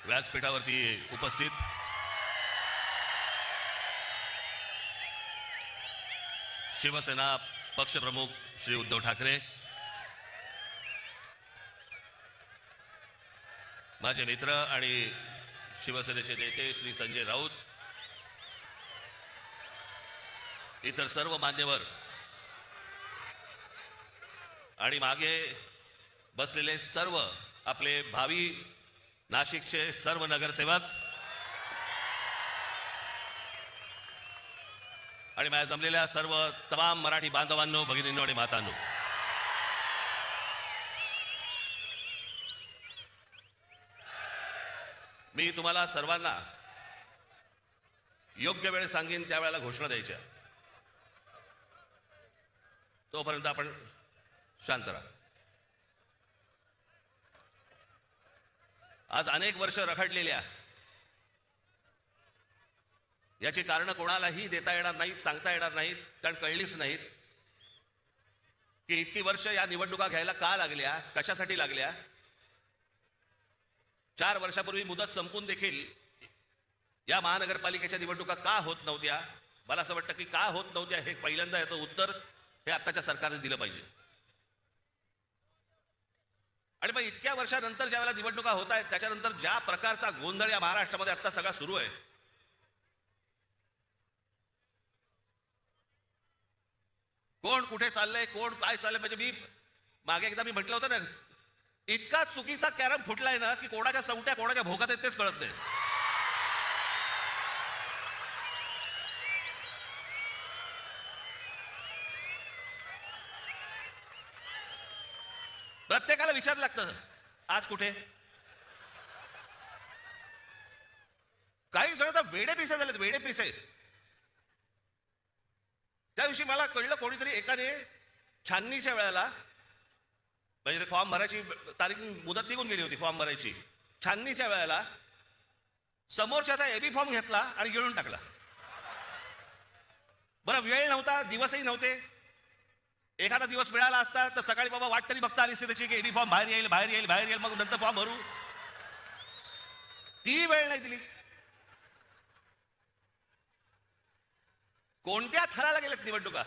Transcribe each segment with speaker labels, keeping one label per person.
Speaker 1: व्यासपीठावरती उपस्थित शिवसेना पक्षप्रमुख श्री उद्धव ठाकरे, माझे मित्र आणि शिवसेनेचे नेते श्री संजय राऊत, इतर सर्व मान्यवर आणि मागे बसलेले सर्व आपले भावी नाशिकचे सर्व नगरसेवक आणि माझ्या जमलेल्या सर्व तमाम मराठी बांधवांनो, भगिनींनो आणि मातांनो, मी तुम्हाला सर्वांना योग्य वेळ सांगेन त्यावेळेला घोषणा द्यायच्या, तोपर्यंत आपण शांत राहा. आज अनेक वर्ष रखडलेल्या याची कारण कोणालाही देता येणार नाहीत, सांगता येणार नाहीत, कारण कळलीच नाहीत की इतकी वर्ष या निवडणुका घ्यायला का लागल्या, कशासाठी लागल्या. 4 वर्षापूर्वी मुदत संपून देखील या महानगरपालिकेच्या निवडणुका का होत नव्हत्या. मला असं वाटतं की का होत नव्हत्या हे पहिल्यांदा याचं उत्तर हे आत्ताच्या सरकारने दिलं पाहिजे. आणि मग इतक्या वर्षानंतर ज्या वेळेला निवडणुका होत आहेत त्याच्यानंतर ज्या प्रकारचा गोंधळ या महाराष्ट्रामध्ये आता सगळा सुरू आहे, कोण कुठे चाललंय, कोण काय चाललंय, म्हणजे मी मागे एकदा म्हटलं होतं ना, इतका चुकीचा कॅरम फुटलाय ना की कोणाच्या सवट्या कोणाच्या भोकात आहेत तेच कळत नाही. प्रत्येकाला विचार लागतं आज कुठे. काही जण तर वेडे पिसे झालेत, वेडे पिसे. त्या दिवशी मला कळलं, कोणीतरी एकाने छाननीच्या वेळेला, म्हणजे फॉर्म भरायची तारीख मुदत निघून गेली होती फॉर्म भरायची, छाननीच्या वेळेला समोरच्याचा एबी फॉर्म घेतला आणि गिळून टाकला. बरं, वेळ नव्हता, दिवसही नव्हते. एखादा दिवस मिळाला असता तर सकाळी बाबा वाट तरी बघता आली असते त्याची की एबी फॉर्म बाहेर येईल, बाहेर येईल, बाहेर येईल, मग नंतर फॉर्म भरू. ती वेळ नाही दिली. कोणत्या थराला गेलेत निवडणुका.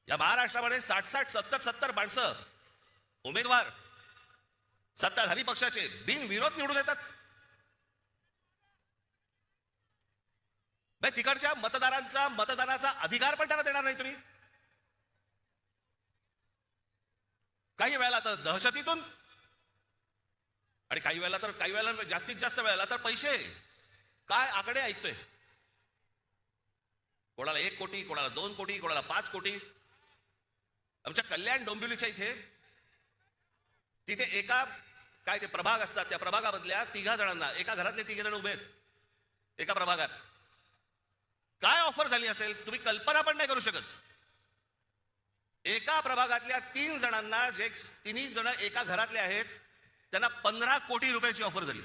Speaker 1: या महाराष्ट्रामध्ये 60-60, 70-70 माणसं उमेदवार सत्ताधारी पक्षाचे बिनविरोध निवडून येतात. तिकडच्या मतदारांचा मतदानाचा अधिकार पण त्यांना देणार नाही तुम्ही. काही वेळेला तर दहशतीतून आणि काही वेळेला जास्तीत जास्त वेळेला तर पैसे. काय आकडे ऐकतोय, कोणाला 1 कोटी, कोणाला 2 कोटी, कोणाला 5 कोटी. आमच्या कल्याण डोंबिवलीच्या तिथे एका काय ते प्रभाग असतात, त्या प्रभागामधल्या 3 जणांना, एका घरातले 3 जण उभे आहेत एका प्रभागात. काय ऑफर झाली असेल तुम्ही कल्पना पण नाही करू शकत. एका प्रभागातल्या 3 जणांना, जे 3 जण एका घरातले आहेत, त्यांना 15 कोटी रुपयाची ऑफर झाली.